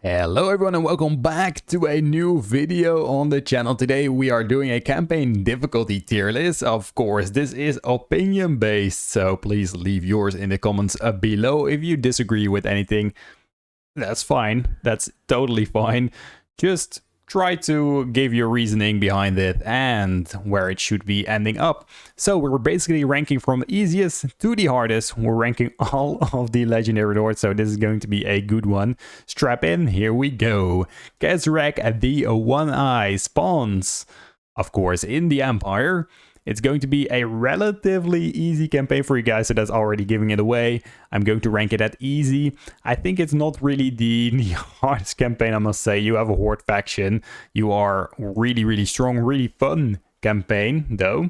Hello everyone and welcome back to a new video on the channel. Today we are doing a campaign difficulty tier list. Of course, this is opinion based, so please leave yours in the comments below. If you disagree with anything, that's fine. That's totally fine. Just try to give your reasoning behind it and where it should be ending up. So we're basically ranking from easiest to the hardest. We're ranking all of the legendary lords, so this is going to be a good one. Strap in, here we go. Cathay, the one-eye spawns, of course, in the Empire. It's going to be a relatively easy campaign for you guys, so that's already giving it away. I'm going to rank it at easy. I think it's not really the hardest campaign, I must say. You have a Horde faction. You are really strong, really fun campaign, though.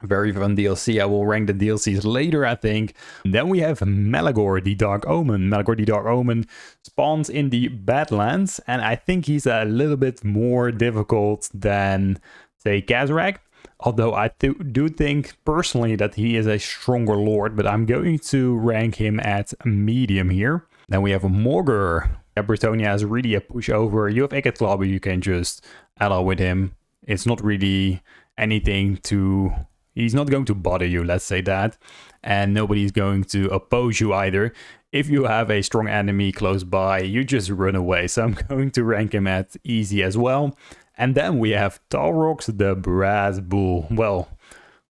Very fun DLC. I will rank the DLCs later, I think. Then we have Melagor, the Dark Omen. Melagor, the Dark Omen spawns in the Badlands, and I think he's a little bit more difficult than, say, Cathay. Although I do think personally that he is a stronger lord, but I'm going to rank him at medium here. Then we have a Ogre. Bretonia is really a pushover. You have Kislev, you can just ally with him. It's not really anything to... He's not going to bother you, let's say that. And nobody's going to oppose you either. If you have a strong enemy close by, you just run away. So I'm going to rank him at easy as well. And then we have Taurox, the Brass Bull. Well,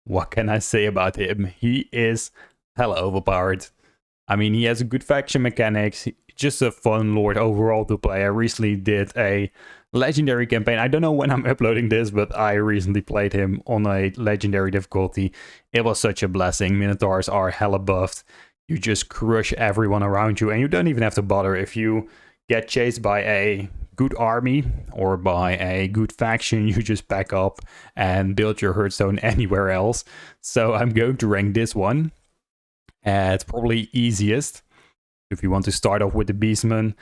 what can I say about him? He is hella overpowered. I mean, he has good faction mechanics. Just a fun lord overall to play. I recently did a legendary campaign. I don't know when I'm uploading this, but I recently played him on a legendary difficulty. It was such a blessing. Minotaurs are hella buffed. You just crush everyone around you, and you don't even have to bother if you get chased by a good army or by a good faction. You just back up and build your hearthstone anywhere else. So I'm going to rank this one at probably easiest. If you want to start off with the Beastman,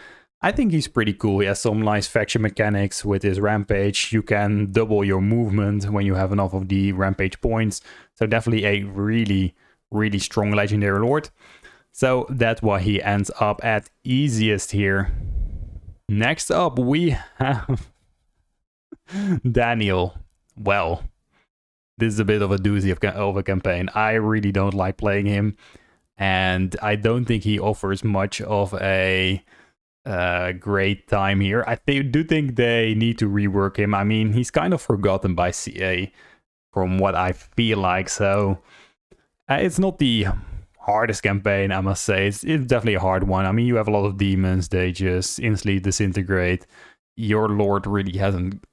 I think he's pretty cool. He has some nice faction mechanics with his rampage. You can double your movement when you have enough of the rampage points. So definitely a really strong legendary lord. So that's why he ends up at easiest here. Next up, we have Daniel. Well, this is a bit of a doozy of a campaign. I really don't like playing him, and I don't think he offers much of a great time here. I do think they need to rework him. I mean, he's kind of forgotten by CA from what I feel like, so it's not the hardest campaign, I must say. It's definitely a hard one. I mean, you have a lot of demons. They just instantly disintegrate. Your lord really hasn't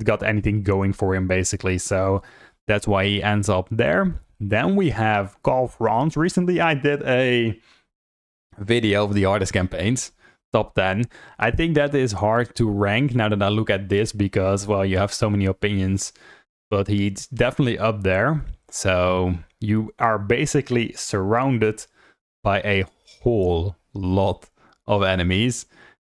got anything going for him, basically. So that's why he ends up there. Then we have Call France. Recently, I did a video of the hardest campaigns. Top 10. I think that is hard to rank now that I look at this because, well, you have so many opinions. But he's definitely up there. So you are basically surrounded by a whole lot of enemies.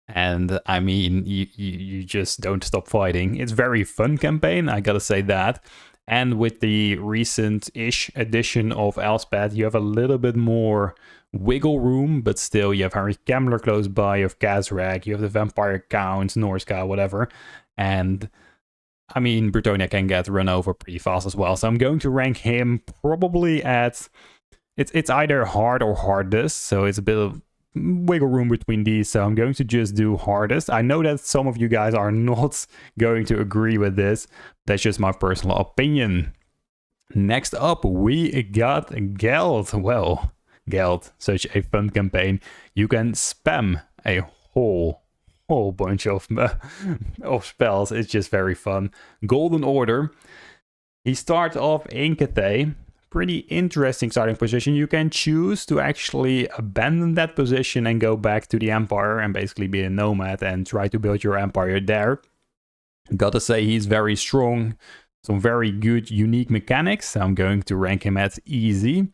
And I mean, you just don't stop fighting. It's a very fun campaign, I gotta say that. And with the recent-ish edition of Elspeth, you have a little bit more wiggle room, but still you have Harry Kemmler close by, you have Cathay, you have the Vampire Count, Norska, whatever. And I mean, Bretonia can get run over pretty fast as well. So I'm going to rank him probably at... It's either hard or hardest. So it's a bit of wiggle room between these. So I'm going to just do hardest. I know that some of you guys are not going to agree with this. That's just my personal opinion. Next up, we got Geld. Well, Geld, such a fun campaign. You can spam a whole bunch of spells. It's just very fun. Golden Order. He starts off in Cathay. Pretty interesting starting position. You can choose to actually abandon that position and go back to the Empire and basically be a nomad and try to build your empire there. Gotta say, he's very strong. Some very good, unique mechanics. I'm going to rank him at easy.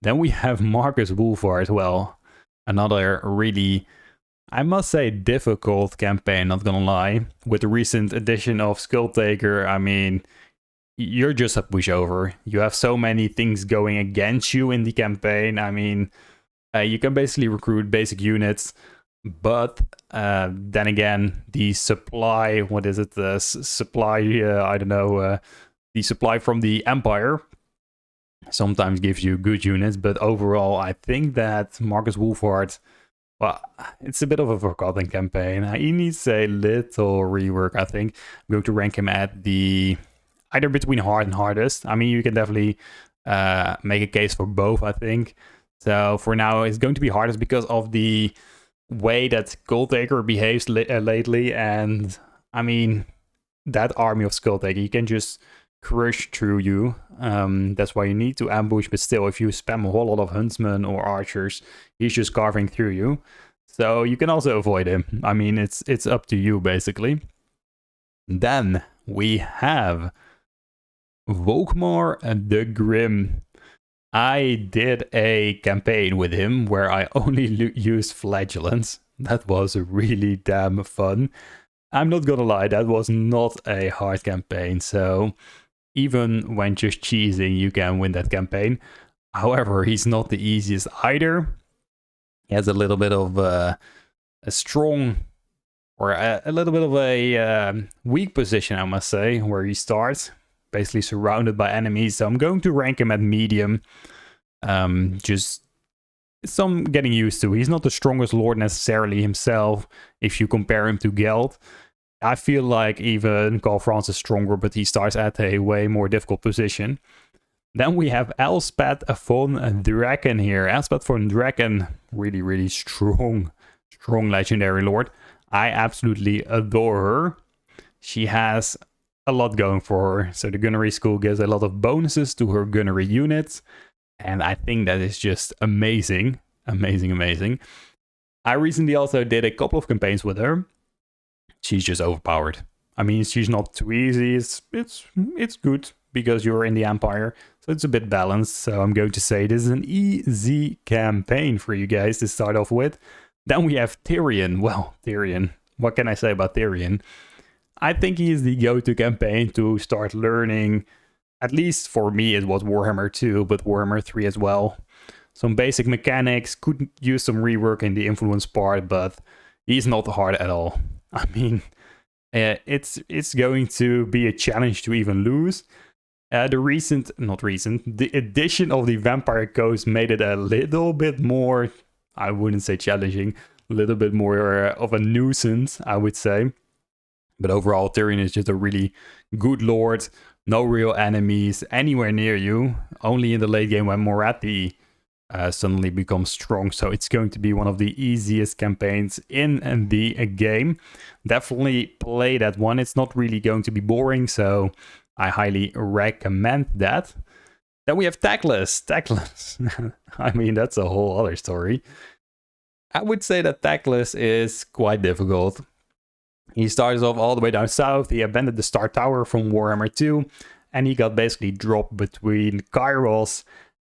Then we have Marcus Wolfhard. Well, another really, I must say, difficult campaign, not gonna lie. With the recent edition of Skulltaker, I mean, you're just a pushover. You have so many things going against you in the campaign. I mean, you can basically recruit basic units But then again, the supply, what is it? The supply, I don't know, the supply from the Empire sometimes gives you good units. But overall, I think that Marcus Wolfhard, well, it's a bit of a forgotten campaign. He needs a little rework, I think. I'm going to rank him at the either between hard and hardest. I mean, you can definitely make a case for both, I think. So for now, it's going to be hardest because of the way that Skulltaker behaves lately. And I mean, that army of Skulltaker, you can just crush through you. That's why you need to ambush, but still, if you spam a whole lot of huntsmen or archers, he's just carving through you. So you can also avoid him. I mean, it's up to you, basically. Then we have Volkmar the Grim. I did a campaign with him where I only used flagellants. That was really damn fun. I'm not gonna lie, that was not a hard campaign, so even when just cheesing, you can win that campaign. However, he's not the easiest either. He has a little bit of a strong, or a little bit of a weak position, I must say, where he starts. Basically surrounded by enemies, so I'm going to rank him at medium. Just some getting used to. He's not the strongest lord necessarily himself if you compare him to Geld. I feel like even Karl Franz is stronger, but he starts at a way more difficult position. Then we have Elspeth von Draken here. Elspeth von Draken, really strong legendary lord. I absolutely adore her. She has a lot going for her. So the gunnery school gives a lot of bonuses to her gunnery units. And I think that is just amazing. Amazing. I recently also did a couple of campaigns with her. She's just overpowered. I mean, she's not too easy. It's good because you're in the Empire. So it's a bit balanced. So I'm going to say this is an easy campaign for you guys to start off with. Then we have Tyrion. Well, Tyrion. What can I say about Tyrion? I think he is the go-to campaign to start learning. At least for me, it was Warhammer 2, but Warhammer 3 as well. Some basic mechanics, could use some rework in the influence part, but he's not hard at all. I mean, it's going to be a challenge to even lose. The addition of the Vampire Coast made it a little bit more, I wouldn't say challenging, a little bit more of a nuisance, I would say. But overall, Tyrion is just a really good lord. No real enemies anywhere near you. Only in the late game when Moratti suddenly becomes strong. So it's going to be one of the easiest campaigns in the game. Definitely play that one. It's not really going to be boring, so I highly recommend that. Then we have Tactless. I mean, that's a whole other story. I would say that Tactless is quite difficult. He starts off all the way down south. He abandoned the Star Tower from Warhammer 2. And he got basically dropped between Kairos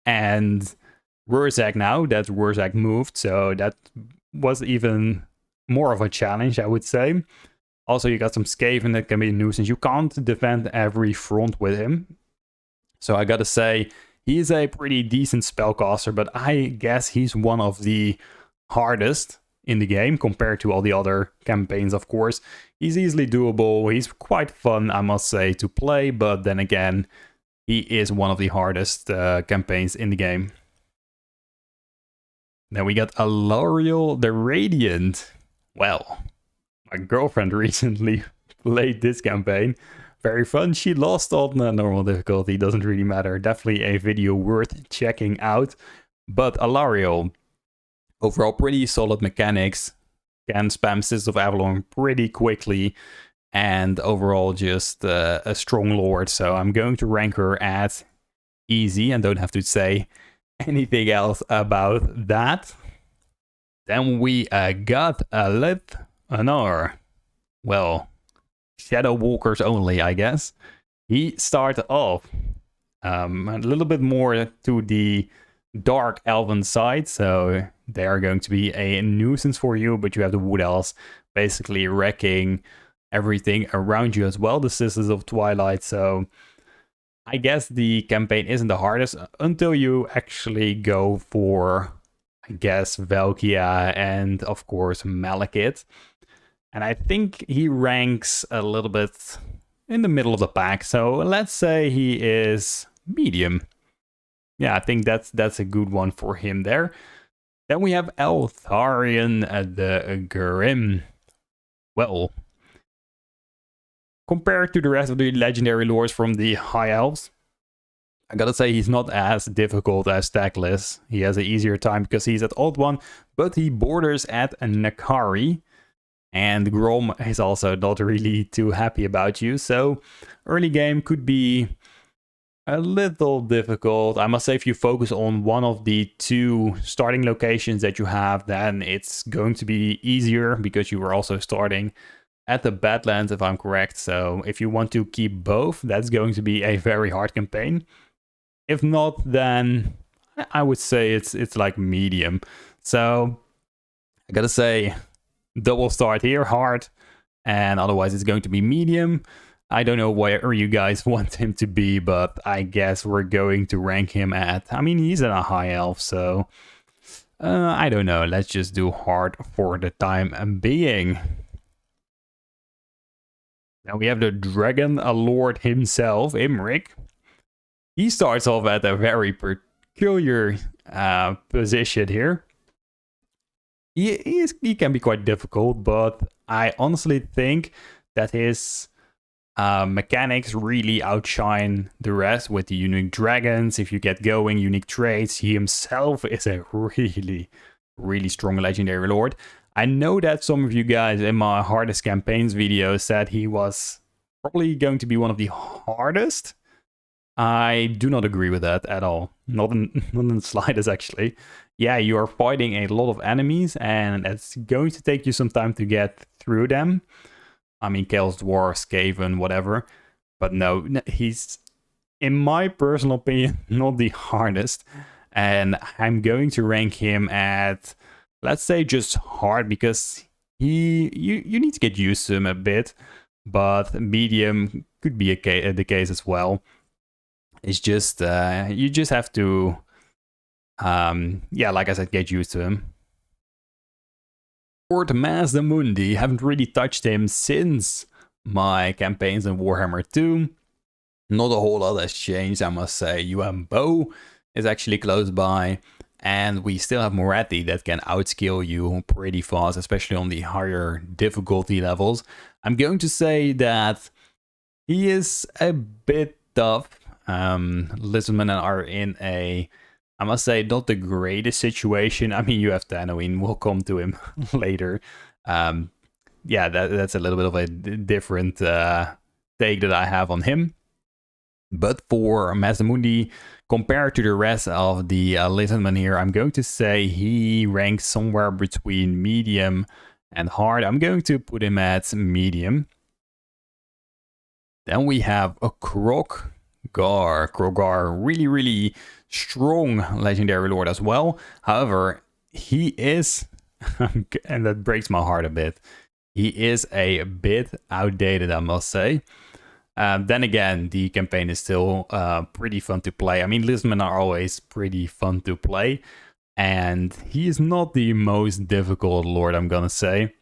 and Wurzak now. That Wurzak moved. So that was even more of a challenge, I would say. Also, you got some Skaven that can be a nuisance. You can't defend every front with him. So I gotta say, he's a pretty decent spellcaster. But I guess he's one of the hardest in the game compared to all the other campaigns, of course. He's easily doable. He's quite fun, I must say, to play. But then again, he is one of the hardest campaigns in the game. Then we got Alariel the Radiant. Well, my girlfriend recently played this campaign. Very fun. She lost on normal difficulty. Doesn't really matter. Definitely a video worth checking out. But Alariel, overall pretty solid mechanics. Can spam Sisters of Avalon pretty quickly. And overall just a strong lord. So I'm going to rank her at easy and don't have to say anything else about that. Then we got Aleth Anar. Well, Shadow Walkers only, I guess. He started off a little bit more to the Dark Elven side, so they are going to be a nuisance for you, but you have the Wood Elves basically wrecking everything around you as well, the Sisters of Twilight, so I guess the campaign isn't the hardest until you actually go for I guess Velkia, and of course Malekith. And I think he ranks a little bit in the middle of the pack. So let's say he is medium. Yeah, I think that's a good one for him there. Then we have Eltharion the Grim. Well, compared to the rest of the legendary lords from the High Elves, I gotta say he's not as difficult as Tierlist. He has an easier time because he's at Old One, but he borders at Nakari. And Grom is also not really too happy about you, so early game could be a little difficult. I must say, if you focus on one of the two starting locations that you have, then it's going to be easier because you were also starting at the Badlands, if I'm correct. So if you want to keep both, that's going to be a very hard campaign. If not, then I would say it's like medium. So I gotta say, double start here, hard, and otherwise it's going to be medium. I don't know where you guys want him to be, but I guess we're going to rank him at, I mean, he's in a high elf, so I don't know. Let's just do hard for the time being. Now we have the Dragon Lord himself, Imrik. He starts off at a very peculiar position here. He can be quite difficult, but I honestly think that his mechanics really outshine the rest with the unique dragons. If you get going, unique traits, he himself is a really, really strong legendary lord. I know that some of you guys in my hardest campaigns video said he was probably going to be one of the hardest. I do not agree with that at all. Not in the slightest, actually. Yeah, you are fighting a lot of enemies, and it's going to take you some time to get through them. I mean, Chaos Dwarf, Skaven, whatever. But no, he's, in my personal opinion, not the hardest. And I'm going to rank him at, let's say, just hard, because you need to get used to him a bit. But medium could be the case as well. It's just, you just have to, yeah, like I said, get used to him. Lord Mazdamundi, haven't really touched him since my campaigns in Warhammer 2. Not a whole lot has changed, I must say. Bo is actually close by, and we still have Moretti that can outscale you pretty fast, especially on the higher difficulty levels. I'm going to say that he is a bit tough. Lizardmen are in a, I must say, not the greatest situation. I mean, you have Daemon, we'll come to him later. Yeah, that's a little bit of a different take that I have on him. But for Mazdamundi, compared to the rest of the Lizardmen here, I'm going to say he ranks somewhere between medium and hard. I'm going to put him at medium. Then we have a Krogar. Krogar, really, really strong legendary lord as well. However, he is, and that breaks my heart a bit, he is a bit outdated, I must say. Then again, the campaign is still pretty fun to play. I mean, Lizardmen are always pretty fun to play, and he is not the most difficult lord, I'm gonna say.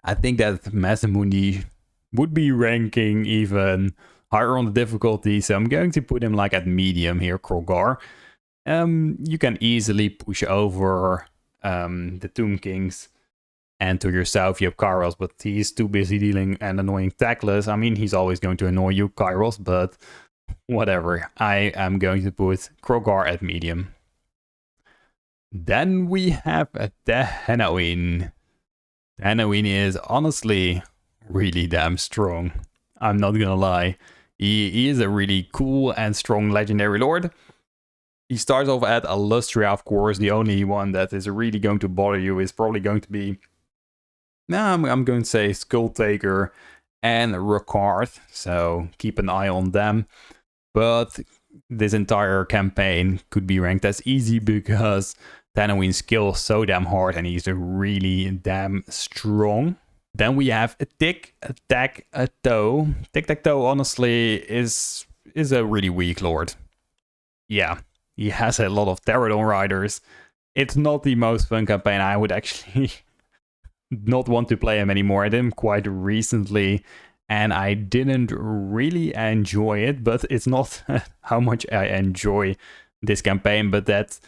I think that Mazdamundi would be ranking even higher on the difficulty, so I'm going to put him like at medium here, Krogar. You can easily push over the Tomb Kings, and to your south you have Kairos, but he's too busy dealing and annoying Tierlist. I mean, he's always going to annoy you, Kairos, but whatever. I am going to put Krogar at medium. Then we have Daemon. Daemon is honestly really damn strong. I'm not gonna lie. He is a really cool and strong legendary lord. He starts off at Illustria, of course. The only one that is really going to bother you is probably going to be, I'm going to say Skulltaker and Ricard. So keep an eye on them. But this entire campaign could be ranked as easy because Daemon's skill is so damn hard and he's really damn strong. Then we have a Tic-Tac-Toe. Tic-Tac-Toe, honestly, is a really weak lord. Yeah, he has a lot of Pterodon riders, it's not the most fun campaign. I would actually not want to play him anymore. I did him quite recently and I didn't really enjoy it, but it's not how much I enjoy this campaign, but that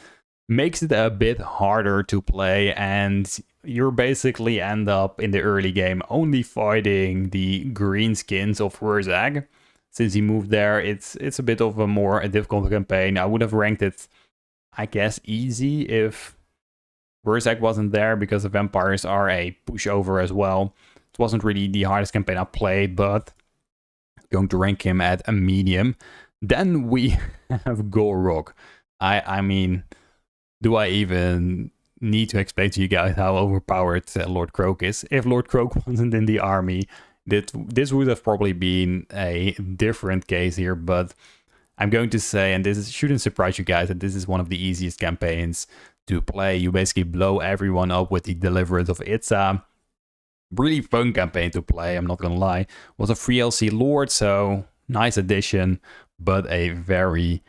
makes it a bit harder to play, and you basically end up in the early game only fighting the greenskins of Wurzag. Since he moved there, it's a bit of a more difficult campaign. I would have ranked it, I guess, easy if Wurzag wasn't there, because the vampires are a pushover as well. It wasn't really the hardest campaign I played, but going to rank him at a medium. Then we have Gorok. I mean, do I even need to explain to you guys how overpowered Lord Croak is? If Lord Croak wasn't in the army, this would have probably been a different case here, but I'm going to say, and shouldn't surprise you guys, that this is one of the easiest campaigns to play. You basically blow everyone up with the Deliverance of Itza. Really fun campaign to play, I'm not gonna lie. Was a free LC Lord, so nice addition, but a very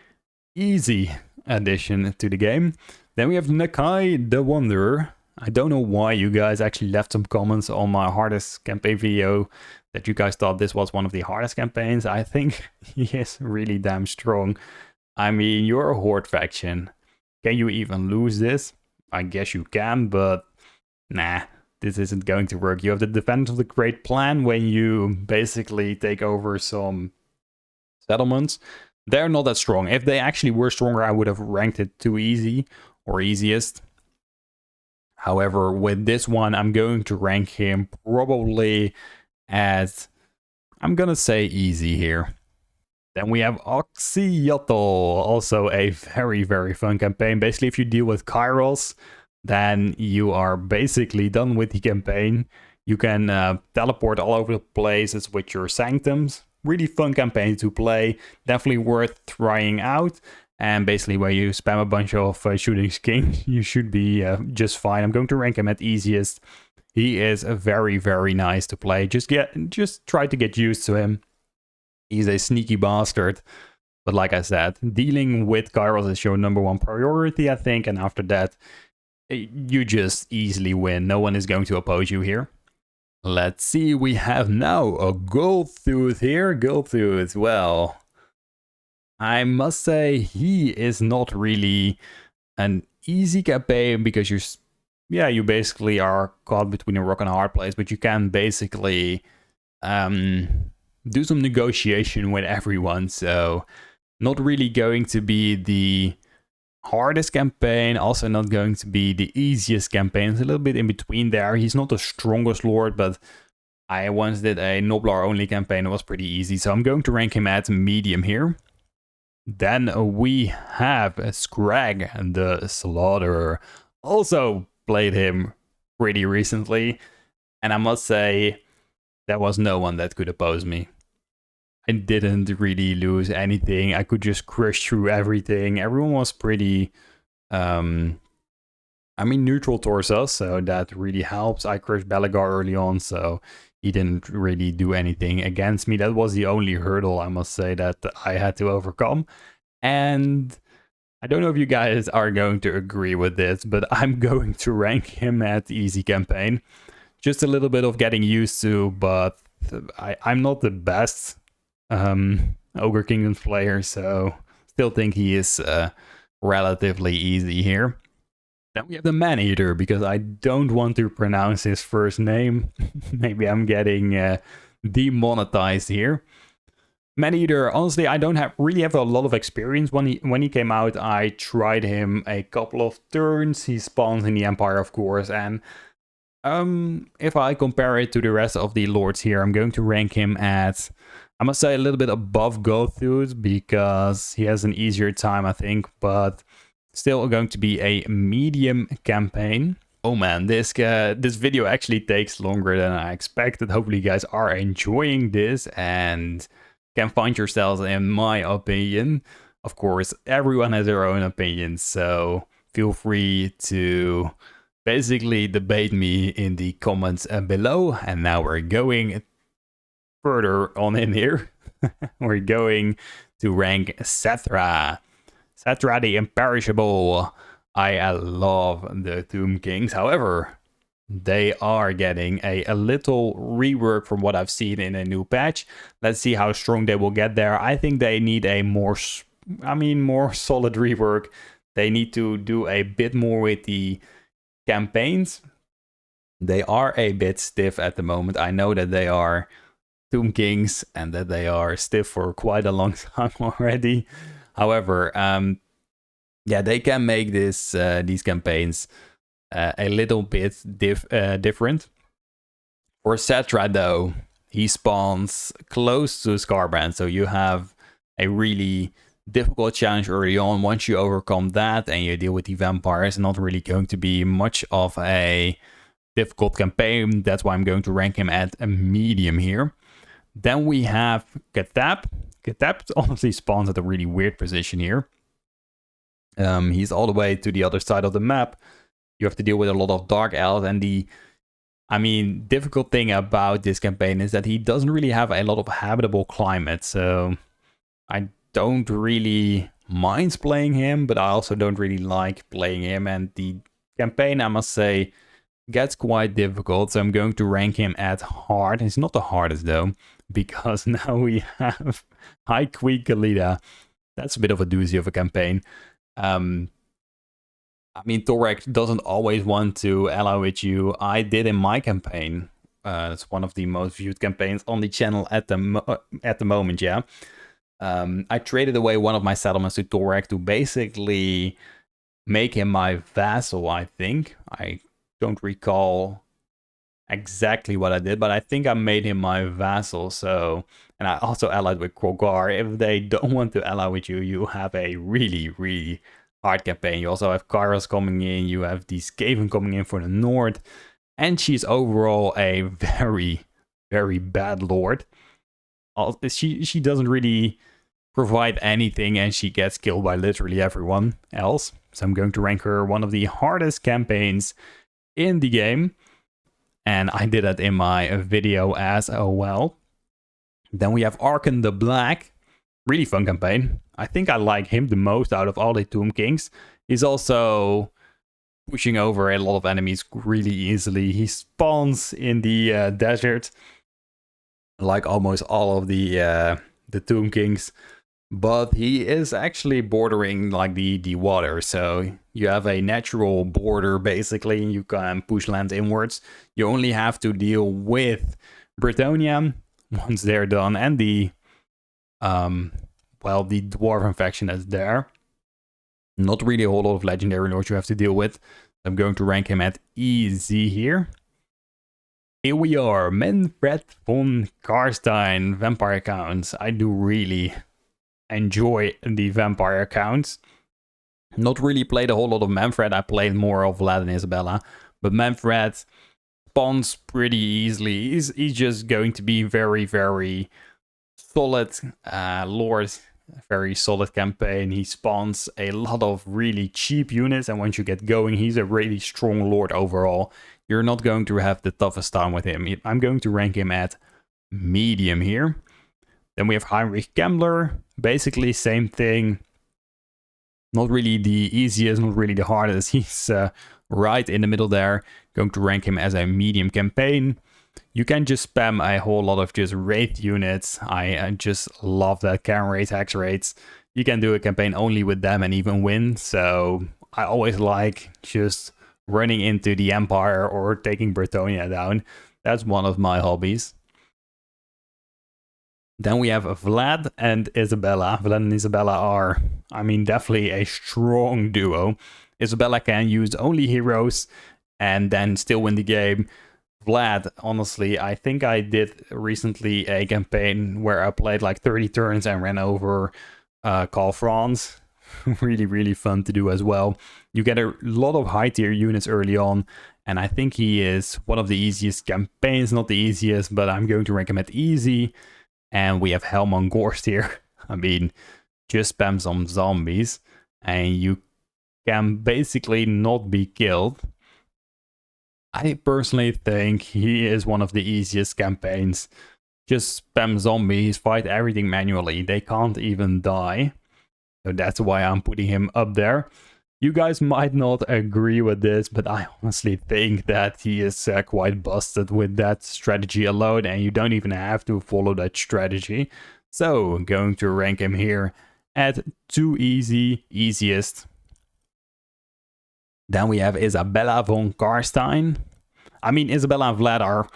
easy addition to the game. Then we have Nakai the Wanderer. I don't know why you guys actually left some comments on my hardest campaign video that you guys thought this was one of the hardest campaigns. I think he is really damn strong. I mean, you're a Horde faction. Can you even lose this? I guess you can, but nah, this isn't going to work. You have the Defense of the Great Plan when you basically take over some settlements. They're not that strong. If they actually were stronger, I would have ranked it too easy or easiest. However, with this one, I'm going to rank him probably as, I'm gonna say, easy here. Then we have Oxyotl, also a very, very fun campaign. Basically, if you deal with Kairos, then you are basically done with the campaign. You can teleport all over the places with your sanctums. Really fun campaign to play, definitely worth trying out. And basically, where you spam a bunch of shooting skins, you should be just fine. I'm going to rank him at easiest. He is very, very nice to play. Just try to get used to him. He's a sneaky bastard. But like I said, dealing with Kairos is your #1 priority, I think. And after that, you just easily win. No one is going to oppose you here. Let's see, we have now a Goldtooth here. Goldtooth, well, I must say he is not really an easy campaign because you basically are caught between a rock and a hard place, but you can basically do some negotiation with everyone. So not really going to be the hardest campaign, also not going to be the easiest campaign. It's a little bit in between there. He's not the strongest lord, but I once did a Noblar only campaign. It was pretty easy, so I'm going to rank him at medium here. Then we have Scrag the Slaughterer. Also played him pretty recently, and I must say there was no one that could oppose me. I didn't really lose anything. I could just crush through everything. Everyone was pretty, neutral towards us, so that really helps. I crushed Belagar early on, so he didn't really do anything against me. That was the only hurdle, I must say, that I had to overcome. And I don't know if you guys are going to agree with this, but I'm going to rank him at easy campaign. Just a little bit of getting used to, but I'm not the best Ogre Kingdoms player, so still think he is relatively easy here. Then we have the Man-Eater, because I don't want to pronounce his first name. Maybe I'm getting demonetized here. Man-Eater, honestly, I don't really have a lot of experience. When he came out, I tried him a couple of turns. He spawns in the Empire, of course, and if I compare it to the rest of the lords here, I'm going to rank him at, I must say, a little bit above Goldtooth, because he has an easier time, I think, but still going to be a medium campaign. Oh man, this video actually takes longer than I expected. Hopefully you guys are enjoying this and can find yourselves in my opinion. Of course, everyone has their own opinion, so feel free to basically debate me in the comments below. And now we're going further on in here. We're going to rank Sethra. Sethra the Imperishable. I love the Tomb Kings. However, they are getting a little rework from what I've seen in a new patch. Let's see how strong they will get there. I think they need a more solid rework. They need to do a bit more with the campaigns. They are a bit stiff at the moment. I know that they are Tomb Kings and that they are stiff for quite a long time already. However, yeah, they can make this these campaigns a little bit different. For Cetra though, he spawns close to Scarbrand, so you have a really difficult challenge early on. Once you overcome that and you deal with the vampires, not really going to be much of a difficult campaign. That's why I'm going to rank him at a medium here. Then we have Cathay. Cathay honestly spawns at a really weird position here. He's all the way to the other side of the map. You have to deal with a lot of Dark Elves, and the difficult thing about this campaign is that he doesn't really have a lot of habitable climate, so I don't really mind playing him, but I also don't really like playing him, and the campaign, I must say, gets quite difficult, so I'm going to rank him at hard. It's not the hardest though, because now we have High Queen Kalida. That's a bit of a doozy of a campaign. Torek doesn't always want to ally with you. I did in my campaign. It's one of the most viewed campaigns on the channel at the moment, yeah. I traded away one of my settlements to Torek to basically make him my vassal, I think. I don't recall exactly what I did, but I think I made him my vassal, so... And I also allied with Krogar. If they don't want to ally with you, you have a really, really hard campaign. You also have Kairos coming in, you have the Skaven coming in for the north, and she's overall a very, very bad lord. She doesn't really provide anything, and she gets killed by literally everyone else. So I'm going to rank her one of the hardest campaigns in the game, and I did that in my video as well. Then we have Arkan the Black. Really fun campaign. I think I like him the most out of all the Tomb Kings. He's also pushing over a lot of enemies really easily. He spawns in the desert, like almost all of the Tomb Kings. But he is actually bordering like the water. So you have a natural border basically. You can push land inwards. You only have to deal with Bretonnian once they're done, and the Dwarven faction that's there. Not really a whole lot of legendary lords you have to deal with. I'm going to rank him at easy here. Here we are, Manfred von Karstein, vampire accounts. I do really enjoy the vampire accounts. Not really played a whole lot of Manfred. I played more of Vlad and Isabella, but Manfred spawns pretty easily. He's just going to be very, very solid lord, very solid campaign. He spawns a lot of really cheap units, and once you get going, he's a really strong lord overall. You're not going to have the toughest time with him. I'm going to rank him at medium here. Then we have Heinrich Kemmler, basically same thing. Not really the easiest, not really the hardest. He's right in the middle there. Going to rank him as a medium campaign. You can just spam a whole lot of just Wraith units. I just love that can Wraith hex rates. You can do a campaign only with them and even win. So I always like just running into the Empire or taking Bretonnia down. That's one of my hobbies. Then we have Vlad and Isabella. Vlad and Isabella are, definitely a strong duo. Isabella can use only heroes and then still win the game. Vlad, honestly, I think I did recently a campaign where I played like 30 turns and ran over Karl Franz. Really, really fun to do as well. You get a lot of high tier units early on, and I think he is one of the easiest campaigns. Not the easiest, but I'm going to rank him at easy. And we have Helmon Gorst here. Just spam some zombies and you can basically not be killed. I personally think he is one of the easiest campaigns. Just spam zombies, fight everything manually. They can't even die. So that's why I'm putting him up there. You guys might not agree with this, but I honestly think that he is quite busted with that strategy alone, and you don't even have to follow that strategy. So, I'm going to rank him here at 2 easy, easiest. Then we have Isabella von Karstein. I mean, Isabella and Vlad are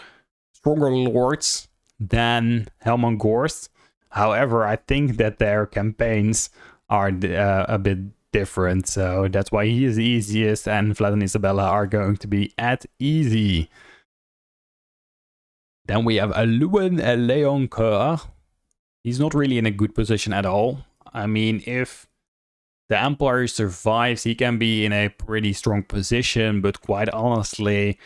stronger lords than Helmut Gorst. However, I think that their campaigns are a bit different, so that's why he is the easiest, and Vlad and Isabella are going to be at easy. Then we have Lewin Leoncoeur. He's not really in a good position at all. I mean, if the Empire survives, he can be in a pretty strong position, but quite honestly,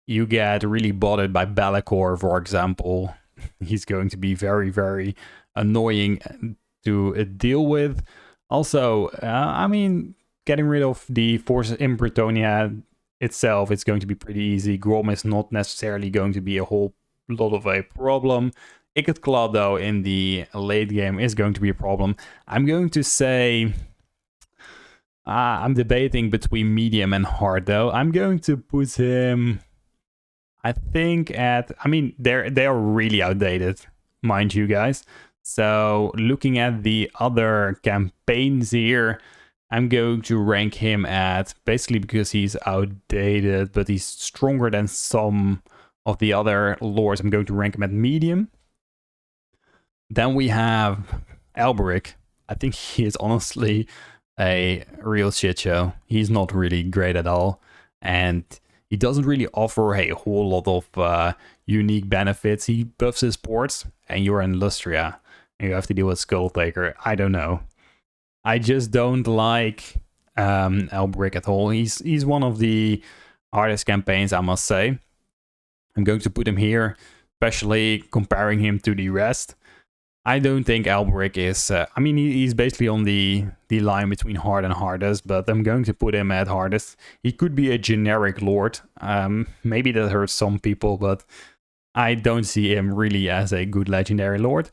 you get really bothered by Be'lakor, for example. He's going to be very, very annoying to deal with. Also, I mean, getting rid of the forces in Bretonnia itself, it's going to be pretty easy. Grom is not necessarily going to be a whole lot of a problem. Ikit Claw, though, in the late game is going to be a problem. I'm going to say... I'm debating between medium and hard, though. I'm going to put him... I think at... I mean, they are really outdated, mind you guys. So, looking at the other campaigns here, I'm going to rank him at, basically because he's outdated, but he's stronger than some of the other lords, I'm going to rank him at medium. Then we have Alberic. I think he is honestly a real shit show. He's not really great at all, and he doesn't really offer a whole lot of unique benefits. He buffs his ports, and you're in Lustria. You have to deal with Skulltaker. I don't know. I just don't like Alberic at all. He's one of the hardest campaigns, I must say. I'm going to put him here, especially comparing him to the rest. I don't think Alberic is... I mean, he's basically on the line between hard and hardest, but I'm going to put him at hardest. He could be a generic lord. Maybe that hurts some people, but I don't see him really as a good legendary lord.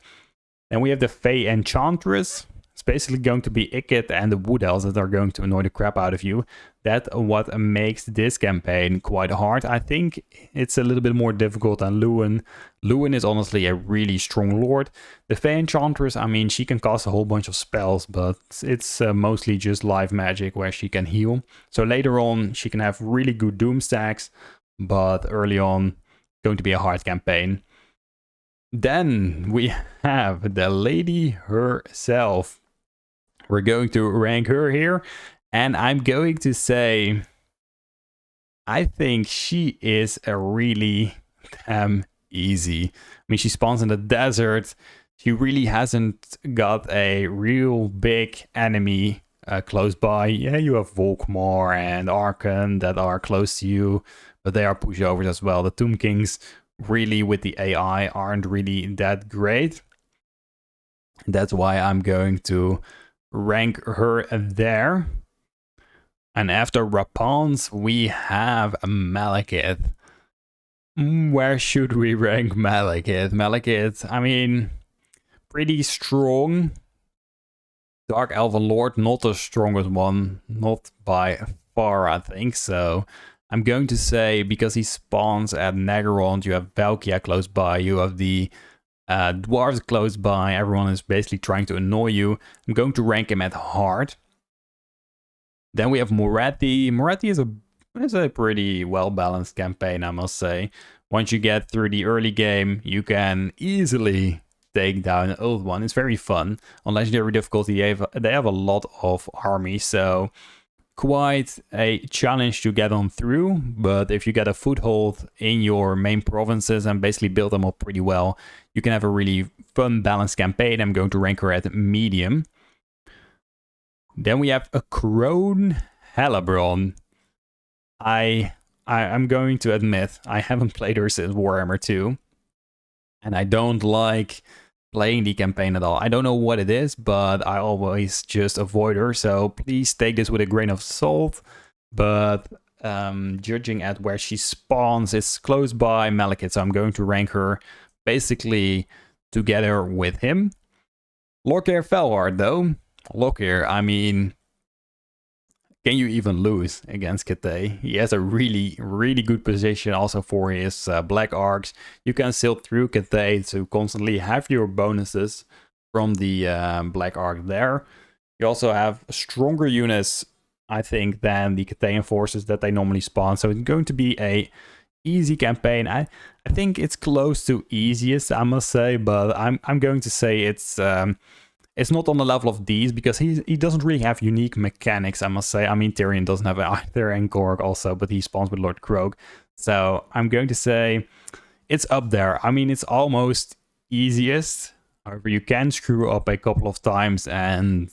Then we have the Fey Enchantress. It's basically going to be Ikit and the Wood Elves that are going to annoy the crap out of you. That's what makes this campaign quite hard. I think it's a little bit more difficult than Lewin. Lewin is honestly a really strong lord. The Fey Enchantress, I mean, she can cast a whole bunch of spells, but it's mostly just live magic where she can heal. So later on, she can have really good doom stacks, but early on, going to be a hard campaign. Then we have the lady herself. We're going to rank her here, and I'm going to say I think she is a really damn easy. I mean, she spawns in the desert. She really hasn't got a real big enemy close by. Yeah, you have Volkmar and Arkan that are close to you, but they are pushovers as well. The Tomb Kings really with the AI aren't really that great. That's why I'm going to rank her there. And after Rapans, we have Malekith. Where should we rank Malekith? Malekith, I mean, pretty strong. Dark Elven Lord, not the strongest one. Not by far, I think. So I'm going to say, because he spawns at Nagarond, you have Valkia close by, you have the Dwarves close by, everyone is basically trying to annoy you. I'm going to rank him at hard. Then we have Moratti. Moratti is a pretty well-balanced campaign, I must say. Once you get through the early game, you can easily take down an old one. It's very fun. On Legendary difficulty, they have a lot of armies, so quite a challenge to get on through. But if you get a foothold in your main provinces and basically build them up pretty well, you can have a really fun, balanced campaign. I'm going to rank her at medium. Then we have a Crone Helebron. I'm going to admit, I haven't played her since Warhammer 2. And I don't like playing the campaign at all. I don't know what it is, but I always just avoid her. So please take this with a grain of salt. But judging at where she spawns, it's close by Malekith. So I'm going to rank her basically together with him. Lorcair Felhard, though. Look here, I mean, can you even lose against Cathay? He has a really, really good position also for his black arcs. You can sail through Cathay to constantly have your bonuses from the black arc there. You also have stronger units, I think, than the Cathayan forces that they normally spawn. So it's going to be a easy campaign. I think it's close to easiest, I must say, but I'm going to say it's not on the level of these because he doesn't really have unique mechanics, I must say. I mean, Tyrion doesn't have either, and Gorg also, but he spawns with Lord Krog. So I'm going to say it's up there. I mean, it's almost easiest. However, you can screw up a couple of times, and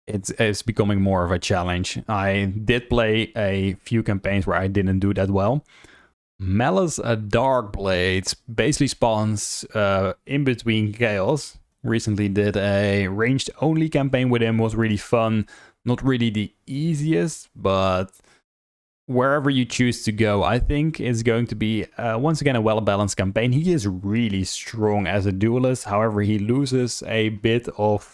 it's becoming more of a challenge. I did play a few campaigns where I didn't do that well. Malice Darkblade basically spawns in between chaos. Recently did a ranged only campaign with him, was really fun. Not really the easiest, but wherever you choose to go, I think it's going to be once again a well-balanced campaign. He is really strong as a duelist. However, he loses a bit of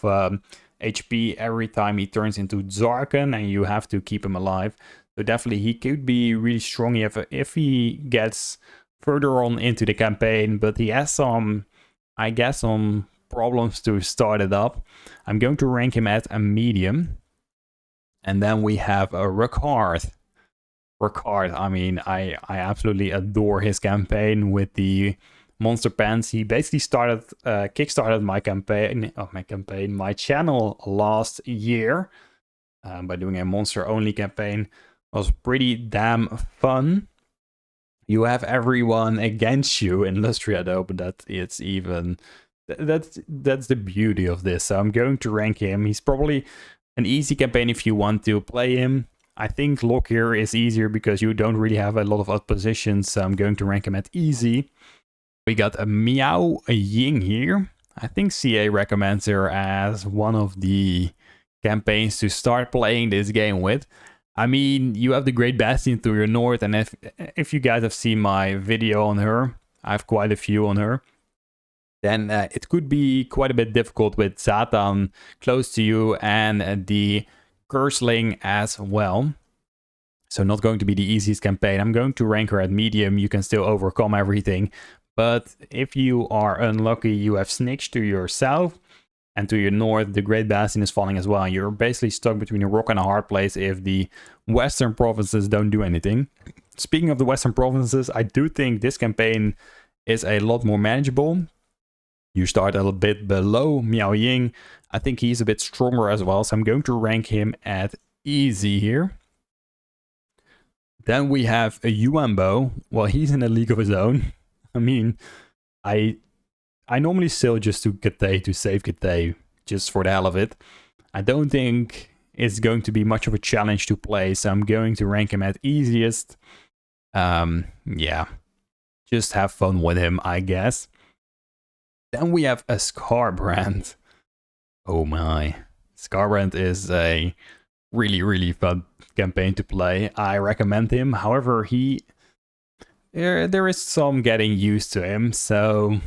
HP every time he turns into Zarkan, and you have to keep him alive. So definitely he could be really strong if he gets further on into the campaign, but he has some, I guess, some problems to start it up. I'm going to rank him at a medium. And then we have a Ricard. I mean, I absolutely adore his campaign with the monster pants. He basically kickstarted my channel last year by doing a monster only campaign. It was pretty damn fun. You have everyone against you in Lustria though, but that's the beauty of this. So I'm going to rank him. He's probably an easy campaign if you want to play him. I think Lockyer is easier because you don't really have a lot of oppositions, so I'm going to rank him at easy. We got a Miao Ying here. I think CA recommends her as one of the campaigns to start playing this game with. I mean, you have the Great Bastion to your north, and if you guys have seen my video on her, I have quite a few on her, then it could be quite a bit difficult with Satan close to you and the Cursling as well. So not going to be the easiest campaign. I'm going to rank her at medium. You can still overcome everything. But if you are unlucky, you have Snitch to your south, and to your north, the Great Bastion is falling as well. You're basically stuck between a rock and a hard place if the western provinces don't do anything. Speaking of the western provinces, I do think this campaign is a lot more manageable. You start a little bit below Miao Ying. I think he's a bit stronger as well, so I'm going to rank him at easy here. Then we have a Yuanbo. Well, he's in a league of his own. I mean, I normally sail just to Cathay to save Cathay, just for the hell of it. I don't think it's going to be much of a challenge to play, so I'm going to rank him at easiest. Yeah, just have fun with him, I guess. Then we have a Scarbrand. Oh my. Scarbrand is a really, really fun campaign to play. I recommend him. However, there is some getting used to him, so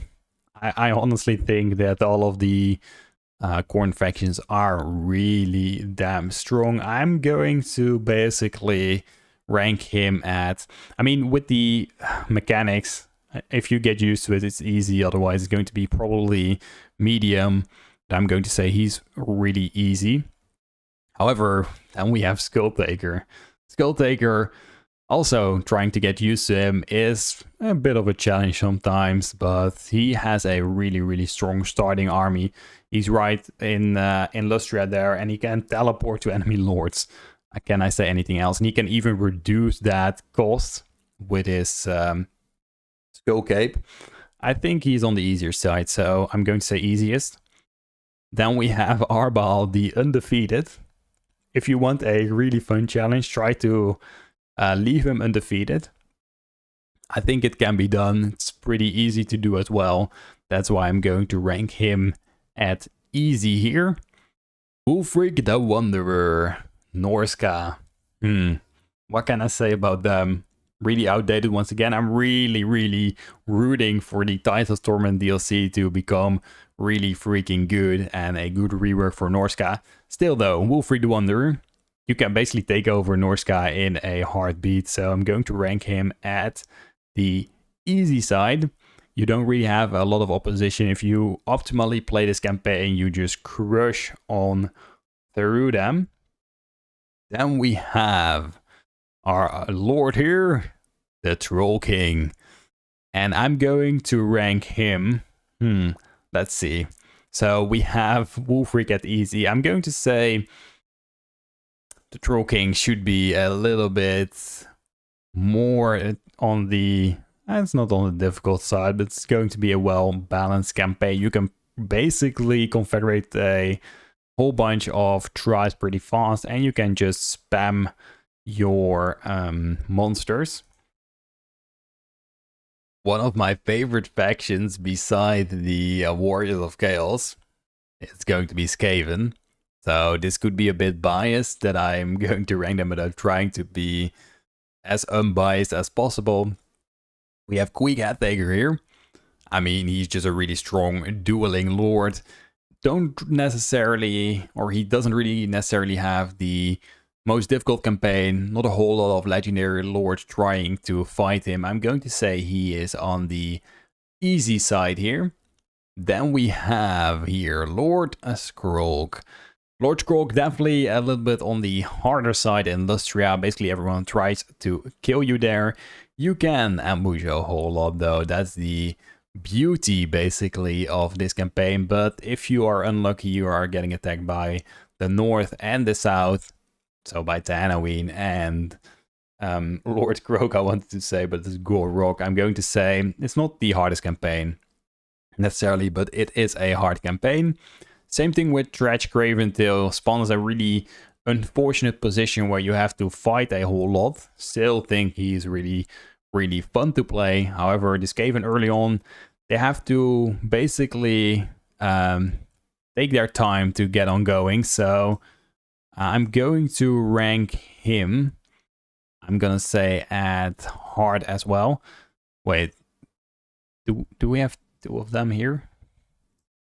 I honestly think that all of the Khorne factions are really damn strong. I'm going to basically rank him at, I mean, with the mechanics, if you get used to it, it's easy. Otherwise, it's going to be probably medium. But I'm going to say he's really easy. However, then we have Skulltaker. Skulltaker, also trying to get used to him is a bit of a challenge sometimes, but he has a really, really strong starting army. He's right in Lustria there, and he can teleport to enemy lords. Can I say anything else? And he can even reduce that cost with his Skull Cape. I think he's on the easier side, so I'm going to say easiest. Then we have Arbal, the Undefeated. If you want a really fun challenge, try to leave him undefeated. I think it can be done. It's pretty easy to do as well. That's why I'm going to rank him at easy here. Wulfric the Wanderer. Norska. What can I say about them? Really outdated once again. I'm really, really rooting for the Title's Torment DLC to become really freaking good and a good rework for Norska. Still though, Wulfric the Wanderer. you can basically take over Norsca in a heartbeat. So I'm going to rank him at the easy side. You don't really have a lot of opposition. If you optimally play this campaign, you just crush on through them. Then we have our lord here, the Troll King. And I'm going to rank him. Let's see. So we have Wolfric at easy. I'm going to say the Troll King should be a little bit more on the... It's not on the difficult side, but it's going to be a well-balanced campaign. You can basically confederate a whole bunch of tribes pretty fast, and you can just spam your monsters. One of my favorite factions beside the Warriors of Chaos is going to be Skaven. So this could be a bit biased that I'm going to rank them, but I'm trying to be as unbiased as possible. We have Cathay here. I mean, he's just a really strong dueling lord. Don't necessarily, or he doesn't really necessarily have the most difficult campaign. Not a whole lot of legendary lords trying to fight him. I'm going to say he is on the easy side here. Then we have here Lord Skrolk. Lord Skrolk definitely a little bit on the harder side in Lustria. Basically everyone tries to kill you there. You can ambush a whole lot though. That's the beauty basically of this campaign. But if you are unlucky, you are getting attacked by the north and the south. So by Tanawin and Lord Croak I wanted to say, but it's Gorok. I'm going to say it's not the hardest campaign necessarily, but it is a hard campaign. Same thing with Trash Craventail. Spawns a really unfortunate position where you have to fight a whole lot. Still think he's really fun to play. However, the Skaven early on, they have to basically take their time to get on going. So I'm going to rank him, I'm gonna say at hard as well. Wait, do we have two of them here?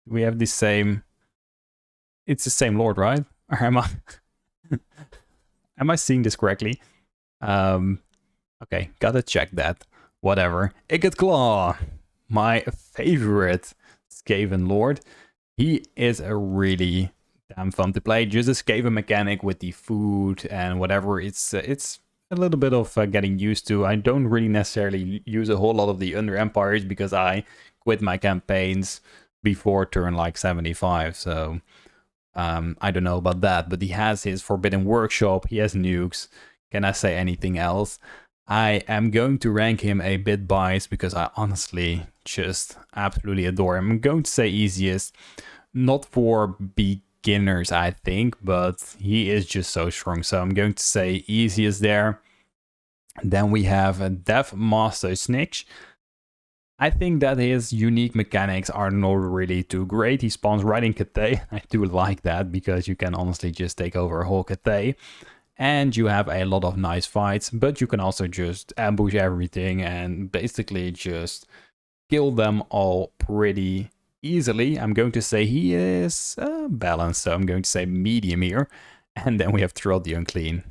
Do we have the same? It's the same lord, right? Or am I seeing this correctly? Okay, gotta check that. Whatever. Icket Claw, my favorite Skaven lord. He is a really damn fun to play. Just a Skaven mechanic with the food and whatever. It's a little bit of getting used to. I don't really necessarily use a whole lot of the Under Empires because I quit my campaigns before turn like 75. So I don't know about that, but he has his Forbidden Workshop, he has nukes. Can I say anything else? I am going to rank him a bit biased because I honestly just absolutely adore him. I'm going to say easiest, not for beginners I think, but he is just so strong. So I'm going to say easiest there. Then we have a Death Master Snitch. I think that his unique mechanics are not really too great. He spawns right in Cathay. I do like that because you can honestly just take over a whole Cathay. And you have a lot of nice fights, but you can also just ambush everything and basically just kill them all pretty easily. I'm going to say he is balanced, so I'm going to say medium here. And then we have Troll the Unclean.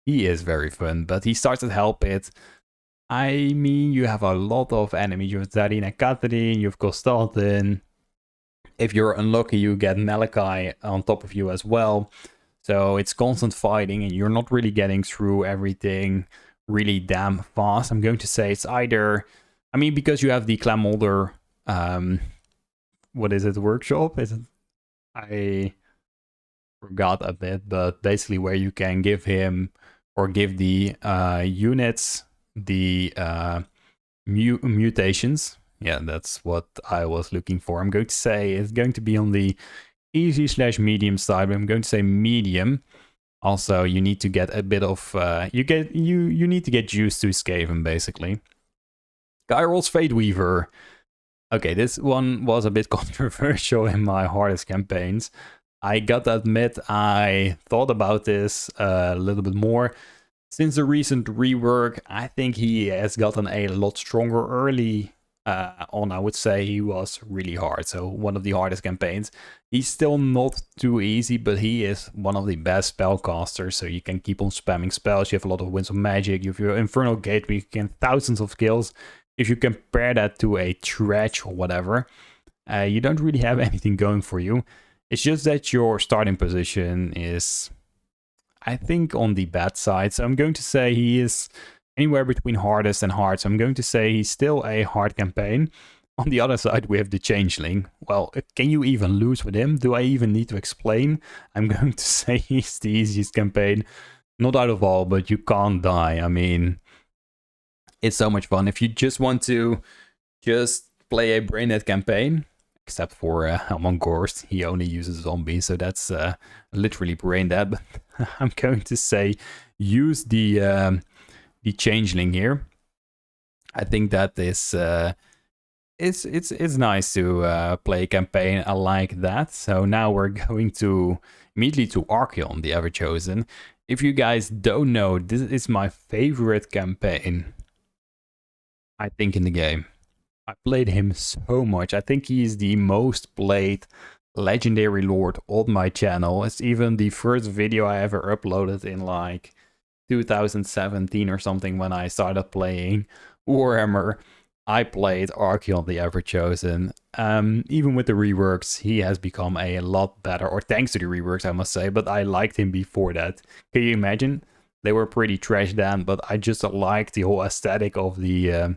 He is very fun, but he starts at Hell Pit. I mean, you have a lot of enemies. You have Zarina and Catherine, you have Constantin. If you're unlucky, you get Malachi on top of you as well. So it's constant fighting and you're not really getting through everything really damn fast. I'm going to say it's either, I mean, because you have the Clamolder, what is it, workshop? Is it? I forgot a bit, but basically where you can give him or give the units the mutations. Yeah, that's what I was looking for. I'm going to say it's going to be on the easy/medium side, but I'm going to say medium. Also, you need to get a bit of you need to get used to Skaven basically. Kyrol's Fate Weaver. Okay, this one was a bit controversial in my hardest campaigns. I gotta admit, I thought about this a little bit more. Since the recent rework, I think he has gotten a lot stronger. Early on, I would say he was really hard. So one of the hardest campaigns. He's still not too easy, but he is one of the best spellcasters. So you can keep on spamming spells. You have a lot of Winds of Magic. You have your Infernal Gate, where you can thousands of kills. If you compare that to a Dredge or whatever, you don't really have anything going for you. It's just that your starting position is, I think, on the bad side. So I'm going to say he is anywhere between hardest and hard. So I'm going to say he's still a hard campaign. On the other side, we have the Changeling. Well, can you even lose with him? Do I even need to explain? I'm going to say he's the easiest campaign. Not out of all, but you can't die. I mean, it's so much fun. If you just want to just play a braindead campaign, except for Among Gorst, he only uses zombies, so that's literally braindead. But I'm going to say use the Changeling here. I think that is it's nice to play a campaign like that. So now we're going to immediately to Archeon, the Everchosen. If you guys don't know, this is my favorite campaign, I think, in the game. I played him so much. I think he's the most played legendary lord on my channel. It's even the first video I ever uploaded in like 2017 or something when I started playing Warhammer. I played Archeon the Everchosen. Even with the reworks, he has become a lot better, or thanks to the reworks, I must say, but I liked him before that. Can you imagine? They were pretty trash then, but I just liked the whole aesthetic of the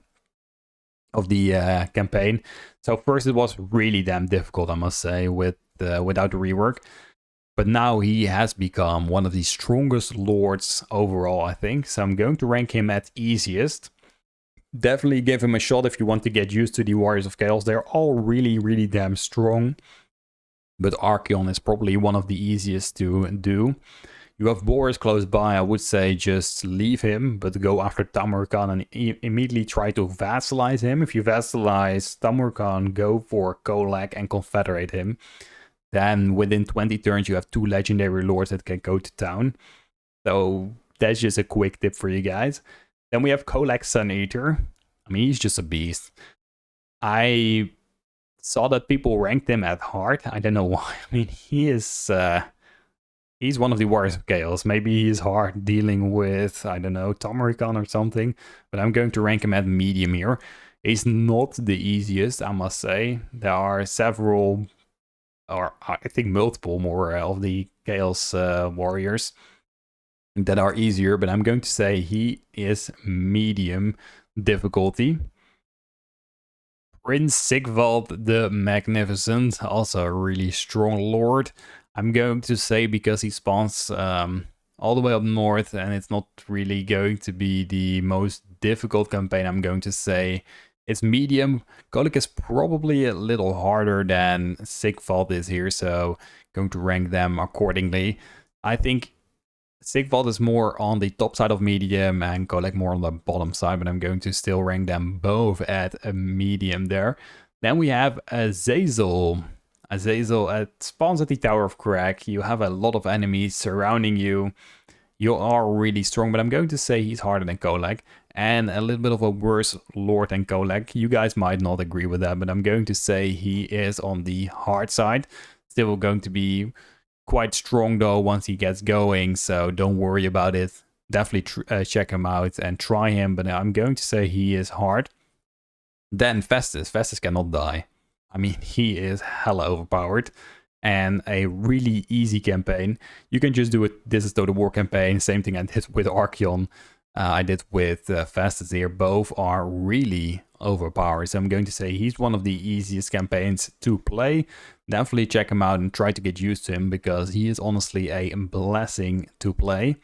campaign. So first it was really damn difficult, I must say, without the rework. But now he has become one of the strongest lords overall, I think. So I'm going to rank him at easiest. Definitely give him a shot if you want to get used to the Warriors of Chaos. They're all really, really damn strong. But Archeon is probably one of the easiest to do. You have Boris close by. I would say just leave him, but go after Tamurkhan and immediately try to vassalize him. If you vassalize Tamurkhan, go for Kolak and confederate him. Then within 20 turns, you have 2 legendary lords that can go to town. So that's just a quick tip for you guys. Then we have Kolak Sun Eater. I mean, he's just a beast. I saw that people ranked him at hard. I don't know why. I mean, he is... he's one of the Warriors of Chaos. Maybe he's hard dealing with, I don't know, Tamurkhan or something. But I'm going to rank him at medium here. He's not the easiest, I must say. There are several, or I think multiple more of the Chaos Warriors that are easier. But I'm going to say he is medium difficulty. Prince Sigvald the Magnificent, also a really strong lord. I'm going to say because he spawns all the way up north and it's not really going to be the most difficult campaign, I'm going to say it's medium. Kolak is probably a little harder than Sigvald is here, so going to rank them accordingly. I think Sigvald is more on the top side of medium and Kolak more on the bottom side, but I'm going to still rank them both at a medium there. Then we have Azazel. Azazel spawns at the Tower of Crag. You have a lot of enemies surrounding you. You are really strong, but I'm going to say he's harder than Kolak and a little bit of a worse lord than Kolak. You guys might not agree with that, but I'm going to say he is on the hard side. Still going to be quite strong though once he gets going, so don't worry about it. Definitely check him out and try him, but I'm going to say he is hard. Then Festus. Festus cannot die. I mean, he is hella overpowered and a really easy campaign. You can just do it. This is Total War campaign. Same thing I did with Archeon. I did with Festus here. Both are really overpowered. So I'm going to say he's one of the easiest campaigns to play. Definitely check him out and try to get used to him because he is honestly a blessing to play.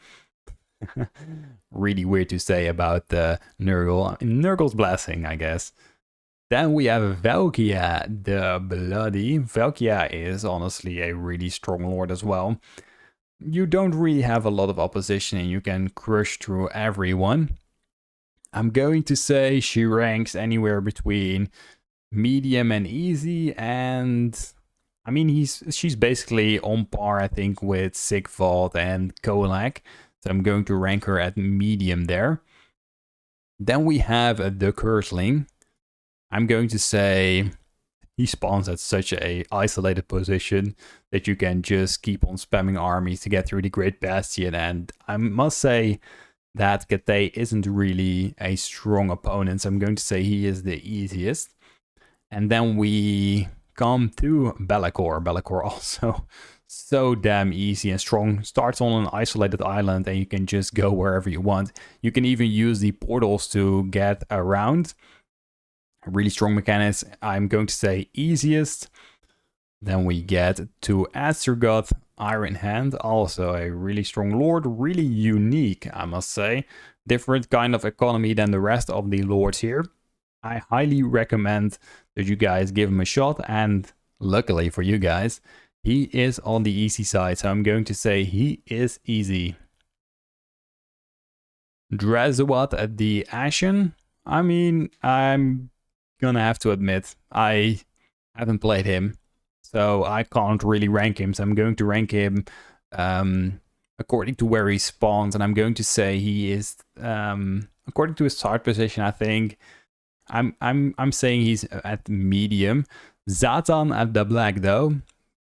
Really weird to say about Nurgle. Nurgle's blessing, I guess. Then we have Velkia the Bloody. Velkia is honestly a really strong lord as well. You don't really have a lot of opposition and you can crush through everyone. I'm going to say she ranks anywhere between medium and easy, and I mean she's basically on par, I think, with Sigvald and Kolak. So I'm going to rank her at medium there. Then we have the Curseling. I'm going to say he spawns at such a isolated position that you can just keep on spamming armies to get through the Great Bastion. And I must say that Cathay isn't really a strong opponent, so I'm going to say he is the easiest. And then we come to Be'lakor. Be'lakor also so damn easy and strong. Starts on an isolated island and you can just go wherever you want. You can even use the portals to get around. Really strong mechanics. I'm going to say easiest. Then we get to Astragoth, Iron Hand, also a really strong lord, really unique, I must say. Different kind of economy than the rest of the lords here. I highly recommend that you guys give him a shot, and luckily for you guys, he is on the easy side, so I'm going to say he is easy. Drazawat at the Ashen. I mean, I'm gonna have to admit, I haven't played him, so I can't really rank him, so I'm going to rank him according to where he spawns, and I'm going to say he is, according to his start position, I think, I'm saying he's at medium. Zatan at the black though,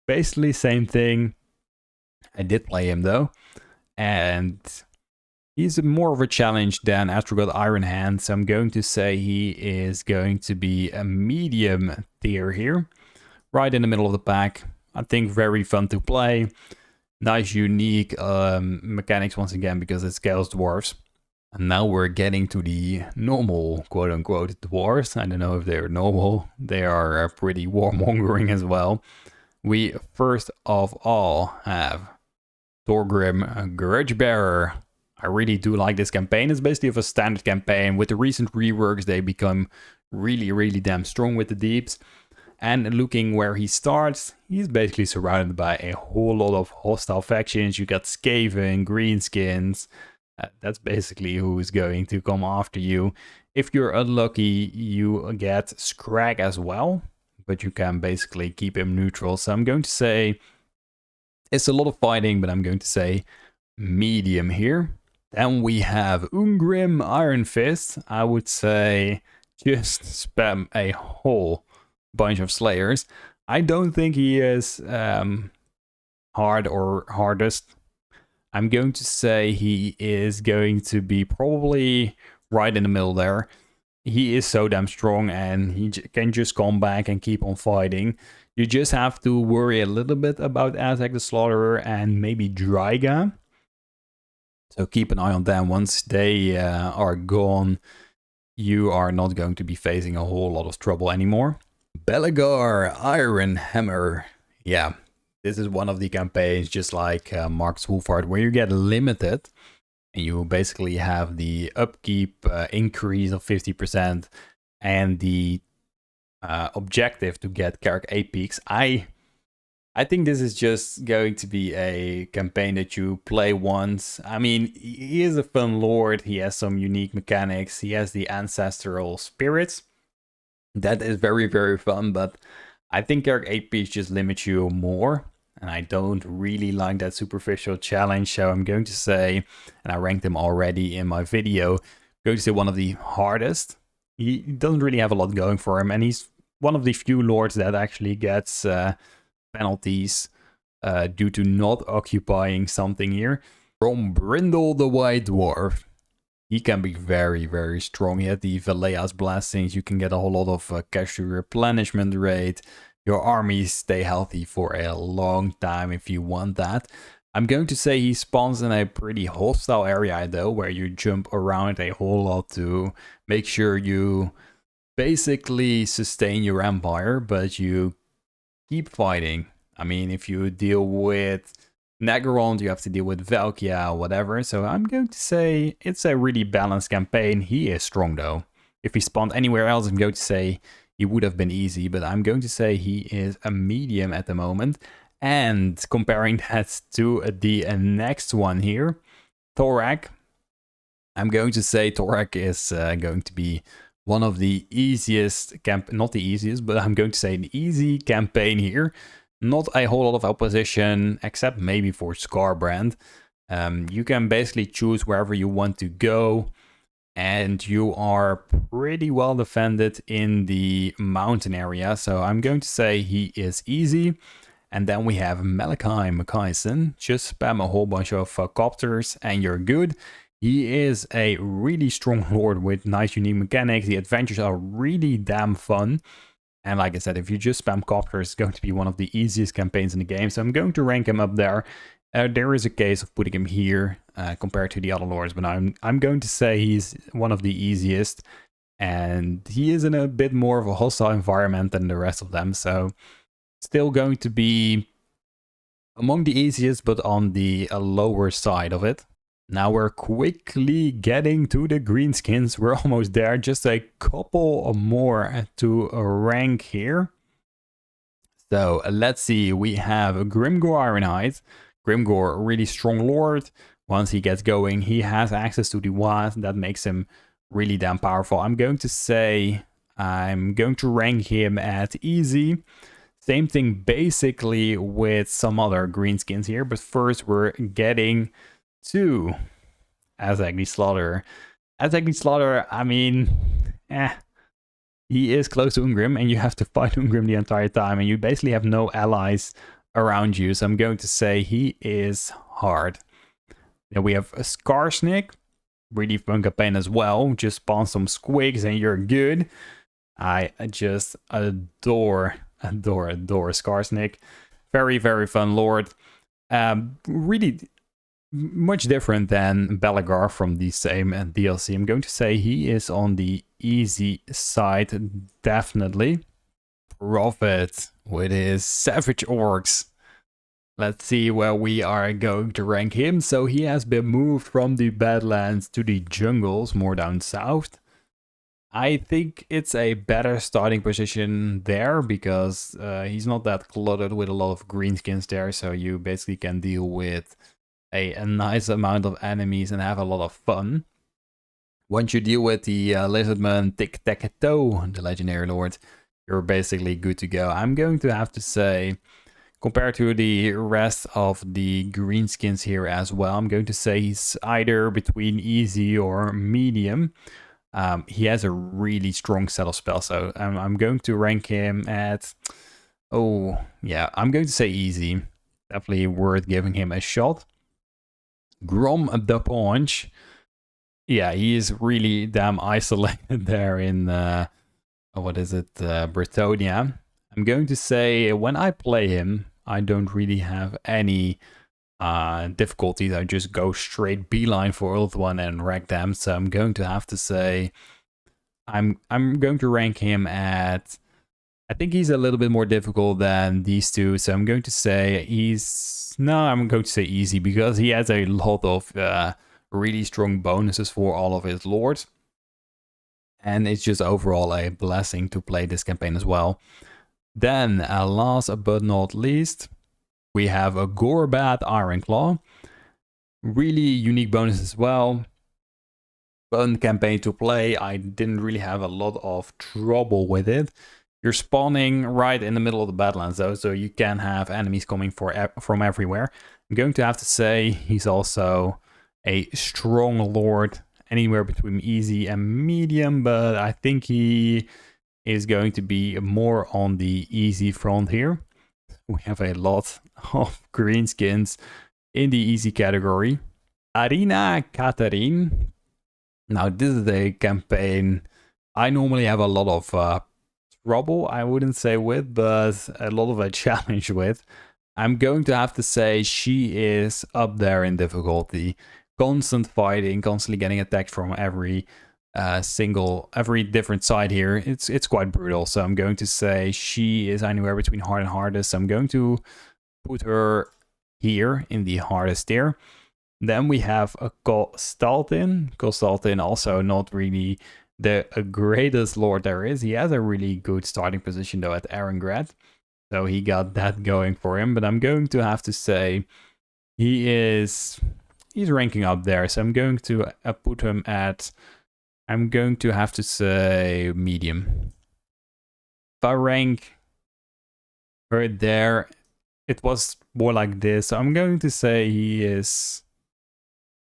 basically same thing. I did play him though, and he's more of a challenge than Astragoth Iron Hand, so I'm going to say he is going to be a medium tier here. Right in the middle of the pack. I think very fun to play. Nice, unique mechanics once again because it scales dwarves. And now we're getting to the normal, quote-unquote, dwarves. I don't know if they're normal. They are pretty warmongering as well. We first of all have Thorgrim Grudgebearer. I really do like this campaign. It's basically of a standard campaign. With the recent reworks, they become really, really damn strong with the deeps. And looking where he starts, he's basically surrounded by a whole lot of hostile factions. You got Skaven, Greenskins. That's basically who is going to come after you. If you're unlucky, you get Scrag as well. But you can basically keep him neutral. So I'm going to say it's a lot of fighting, but I'm going to say medium here. Then we have Ungrim Iron Fist. I would say just spam a whole bunch of slayers. I don't think he is hard or hardest. I'm going to say he is going to be probably right in the middle there. He is so damn strong and he can just come back and keep on fighting. You just have to worry a little bit about Azek the Slaughterer and maybe Dryga. So keep an eye on them. Once they are gone, you are not going to be facing a whole lot of trouble anymore. Belegar Iron Hammer. Yeah. This is one of the campaigns, just like Mark's Wolfheart, where you get limited and you basically have the upkeep increase of 50% and the objective to get Carrick 8 peaks. I think this is just going to be a campaign that you play once. I mean, he is a fun lord. He has some unique mechanics. He has the ancestral spirits. That is very, very fun, but I think Carrick 8 peaks just limits you more. And I don't really like that superficial challenge, so I'm going to say, and I ranked him already in my video, going to say one of the hardest. He doesn't really have a lot going for him, and he's one of the few lords that actually gets penalties due to not occupying something here. From Brindle the White Dwarf. He can be very, very strong. He had the Valea's Blessings. You can get a whole lot of cash replenishment rate. Your armies stay healthy for a long time if you want that. I'm going to say he spawns in a pretty hostile area though, where you jump around a whole lot to make sure you basically sustain your empire, but you keep fighting. I mean, if you deal with Naggarond, you have to deal with Valkia or whatever. So I'm going to say it's a really balanced campaign. He is strong though. If he spawned anywhere else, I'm going to say he would have been easy, but I'm going to say he is a medium at the moment. And comparing that to the next one here, Thorak, I'm going to say Thorak is going to be one of the easiest, not the easiest, but I'm going to say an easy campaign here. Not a whole lot of opposition, except maybe for Scarbrand. You can basically choose wherever you want to go. and you are pretty well defended in the mountain area. So I'm going to say he is easy. And then we have Malachi Makaisen. Just spam a whole bunch of copters and you're good. He is a really strong lord with nice unique mechanics. The adventures are really damn fun. And like I said, if you just spam copters, it's going to be one of the easiest campaigns in the game. So I'm going to rank him up there. There is a case of putting him here compared to the other lords, but I'm going to say he's one of the easiest. And he is in a bit more of a hostile environment than the rest of them. So still going to be among the easiest, but on the lower side of it. Now we're quickly getting to the greenskins. We're almost there. Just a couple more to rank here. So let's see. We have Grimgor Ironhide. Grimgor, a really strong lord. Once he gets going, he has access to the Wad. That makes him really damn powerful. I'm going to say I'm going to rank him at easy. Same thing basically with some other greenskins here. But first we're getting to Azagni Slaughter. Azagni Slaughter, I mean, he is close to Ungrim and you have to fight Ungrim the entire time and you basically have no allies around you. So I'm going to say he is hard. Then we have a Skarsnik, really fun campaign as well. Just spawn some squigs and you're good. I just adore Skarsnik. Very, very fun lord. Really much different than Belagar from the same DLC. I'm going to say he is on the easy side, definitely. Prophet with his savage orcs. Let's see where we are going to rank him. So he has been moved from the Badlands to the jungles, more down south. I think it's a better starting position there because he's not that cluttered with a lot of greenskins there. So you basically can deal with a nice amount of enemies and have a lot of fun. Once you deal with the Lizardmen, Tic-Tac-Toe, the legendary lord, you're basically good to go. I'm going to have to say, compared to the rest of the greenskins here as well, I'm going to say he's either between easy or medium. He has a really strong set of spells, so I'm going to rank him at, oh yeah, I'm going to say easy. Definitely worth giving him a shot. Grom the Paunch. Yeah, he is really damn isolated there in, what is it, Bretonia. I'm going to say when I play him, I don't really have any difficulties. I just go straight beeline for Ult 1 and wreck them. So I'm going to have to say I'm going to rank him at, I think he's a little bit more difficult than these two. So I'm going to say I'm going to say easy because he has a lot of really strong bonuses for all of his lords. And it's just overall a blessing to play this campaign as well. Then, last but not least, we have a Gorbat Ironclaw. Really unique bonus as well. Fun campaign to play. I didn't really have a lot of trouble with it. You're spawning right in the middle of the Badlands though, so you can have enemies coming from everywhere. I'm going to have to say he's also a strong lord, anywhere between easy and medium, but I think he is going to be more on the easy front here. We have a lot of greenskins in the easy category. Arena Catherine. Now this is a campaign I normally have a lot of trouble, I wouldn't say with, but a lot of a challenge with. I'm going to have to say she is up there in difficulty. Constant fighting, constantly getting attacked from every different side here. It's quite brutal. So I'm going to say she is anywhere between hard and hardest. So I'm going to put her here in the hardest tier. Then we have a Kostaltin. Kostaltin also not really the greatest lord there is. He has a really good starting position though at Arengrad. So he got that going for him. But I'm going to have to say he's ranking up there. So I'm going to put him at, I'm going to have to say medium. If I rank her there, it was more like this. So I'm going to say he is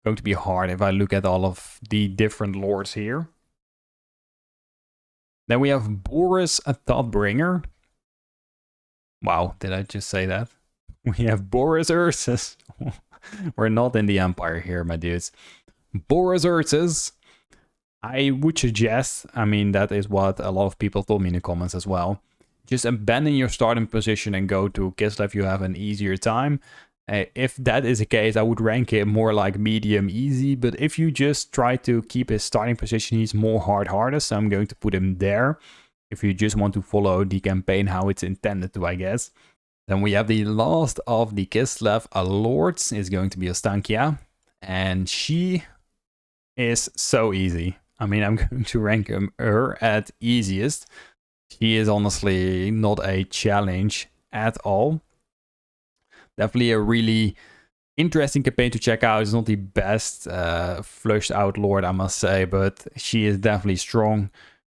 going to be hard if I look at all of the different lords here. Then we have Boris, a Thoughtbringer. Wow, did I just say that? We have Boris Ursus. We're not in the Empire here, my dudes. Boris Ursus. I would suggest, I mean, that is what a lot of people told me in the comments as well. Just abandon your starting position and go to Kislev. You have an easier time. If that is the case, I would rank it more like medium easy. But if you just try to keep his starting position, he's more hardest. So I'm going to put him there. If you just want to follow the campaign how it's intended to, I guess. Then we have the last of the Kislev lords is going to be Ostankia. And she is so easy. I mean, I'm going to rank her at easiest. She is honestly not a challenge at all. Definitely a really interesting campaign to check out. It's not the best flushed out lord, I must say, but she is definitely strong.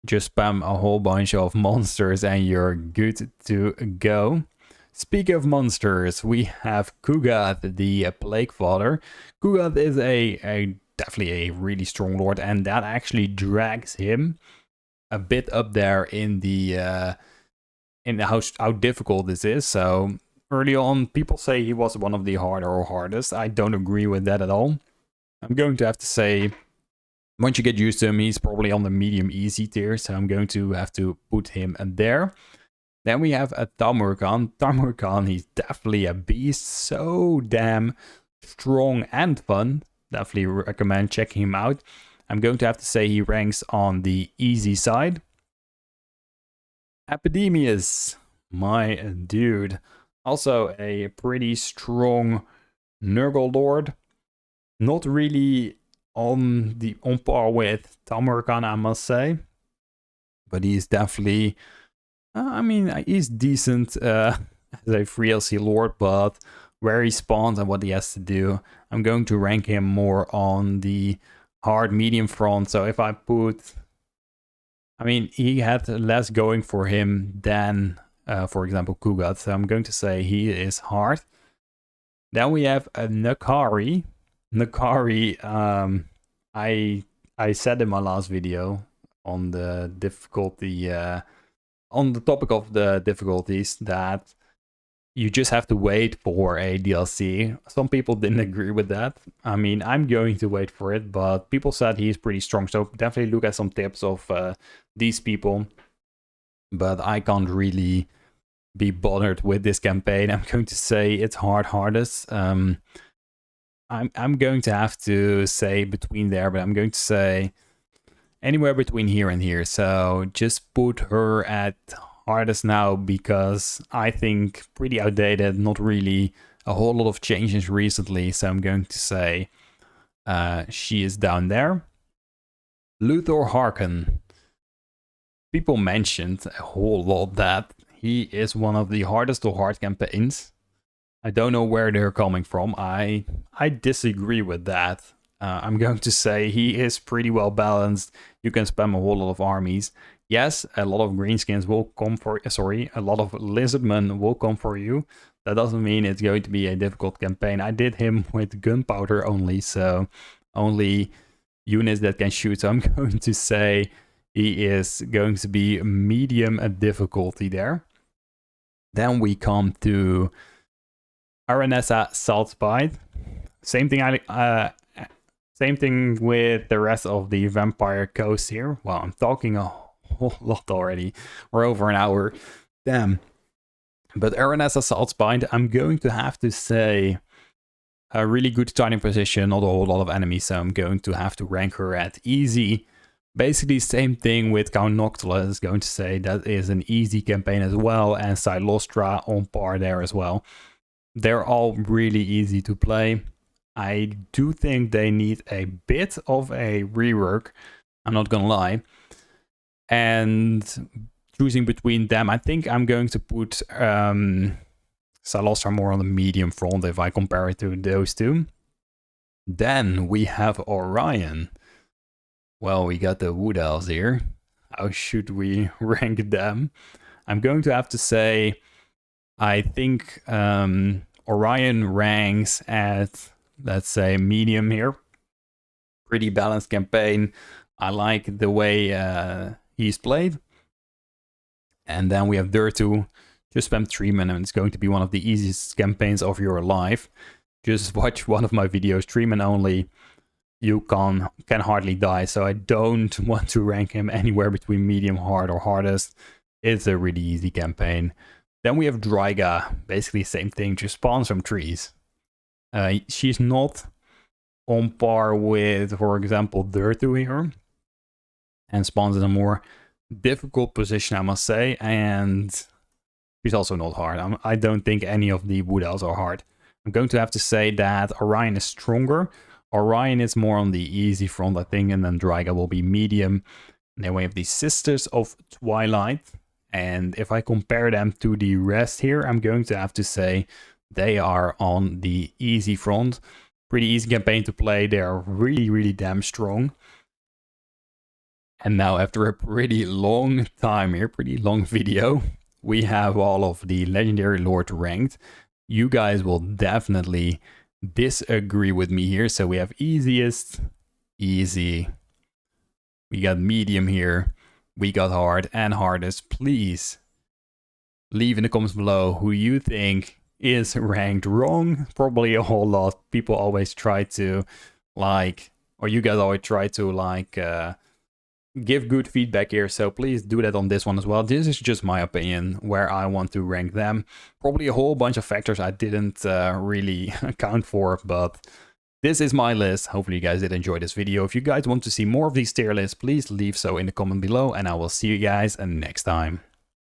Just spam a whole bunch of monsters and you're good to go. Speaking of monsters, we have Kugath, the Plague Father. Kugath is definitely a really strong lord, and that actually drags him a bit up there in the how difficult this is. So early on, people say he was one of the harder or hardest. I don't agree with that at all. I'm going to have to say, once you get used to him, he's probably on the medium easy tier. So I'm going to have to put him there. Then we have a Tamurkhan. Tamurkhan, he's definitely a beast. So damn strong and fun. Definitely recommend checking him out. I'm going to have to say he ranks on the easy side. Epidemius, my dude. Also a pretty strong Nurgle lord. Not really on par with Tamurkhan, I must say. But he's definitely, I mean, he's decent as a free LC lord, but where he spawns and what he has to do, I'm going to rank him more on the hard medium front. So if I put, I mean, he had less going for him than, for example, Kugath. So I'm going to say he is hard. Then we have a Nakari. Nakari, I said in my last video on the difficulty, on the topic of the difficulties, that you just have to wait for a DLC. Some people didn't agree with that. I mean, I'm going to wait for it, but people said he's pretty strong. So definitely look at some tips of these people. But I can't really be bothered with this campaign. I'm going to say it's hardest. I'm going to have to say between there, but I'm going to say anywhere between here and here. So just put her at hardest now, because I think pretty outdated, not really a whole lot of changes recently. So I'm going to say she is down there. Luthor Harkon. People mentioned a whole lot that he is one of the hardest of hard campaigns. I don't know where they're coming from. I disagree with that. I'm going to say he is pretty well balanced. You can spam a whole lot of armies. Yes, a lot of greenskins will come for, a lot of lizardmen will come for you. That doesn't mean it's going to be a difficult campaign. I did him with gunpowder only, so only units that can shoot. So I'm going to say he is going to be medium difficulty there. Then we come to Aranessa Saltspite. Same thing with the rest of the Vampire Coast here. Wow, I'm talking a whole lot already. We're over an hour. Damn. But Aranessa Saltspite, I'm going to have to say a really good starting position, not a whole lot of enemies, so I'm going to have to rank her at easy. Basically, same thing with Count Noctula. Is going to say that is an easy campaign as well, and Silostra on par there as well. They're all really easy to play. I do think they need a bit of a rework, I'm not gonna lie. And choosing between them, I think I'm going to put Silostra more on the medium front if I compare it to those two. Then we have Orion. Well, we got the Wood Elves here. How should we rank them? I'm going to have to say, I think Orion ranks at, let's say, medium here. Pretty balanced campaign. I like the way he's played. And then we have Durtu. Just spam 3 minutes. It's going to be one of the easiest campaigns of your life. Just watch one of my videos, 3 men only. You can hardly die. So I don't want to rank him anywhere between medium, hard, or hardest. It's a really easy campaign. Then we have Dryga. Basically same thing, just spawns from trees. She's not on par with, for example, Durtu here. And spawns in a more difficult position, I must say. And she's also not hard. I don't think any of the Wood Elves are hard. I'm going to have to say that Orion is stronger. Orion is more on the easy front, I think, and then Dryga will be medium. And then we have the Sisters of Twilight. And if I compare them to the rest here, I'm going to have to say they are on the easy front. Pretty easy campaign to play. They are really, really damn strong. And now after a pretty long time here, pretty long video, we have all of the Legendary Lord ranked. You guys will definitely disagree with me here. So we have easiest, easy. We got medium here. We got hard and hardest. Please leave in the comments below who you think is ranked wrong. Probably a whole lot. People always try to or you guys always try to give good feedback here, so please do that on this one as well. This is just my opinion where I want to rank them. Probably a whole bunch of factors I didn't really account for, but this is my list. Hopefully you guys did enjoy this video. If you guys want to see more of these tier lists, please leave so in the comment below, and I will see you guys next time.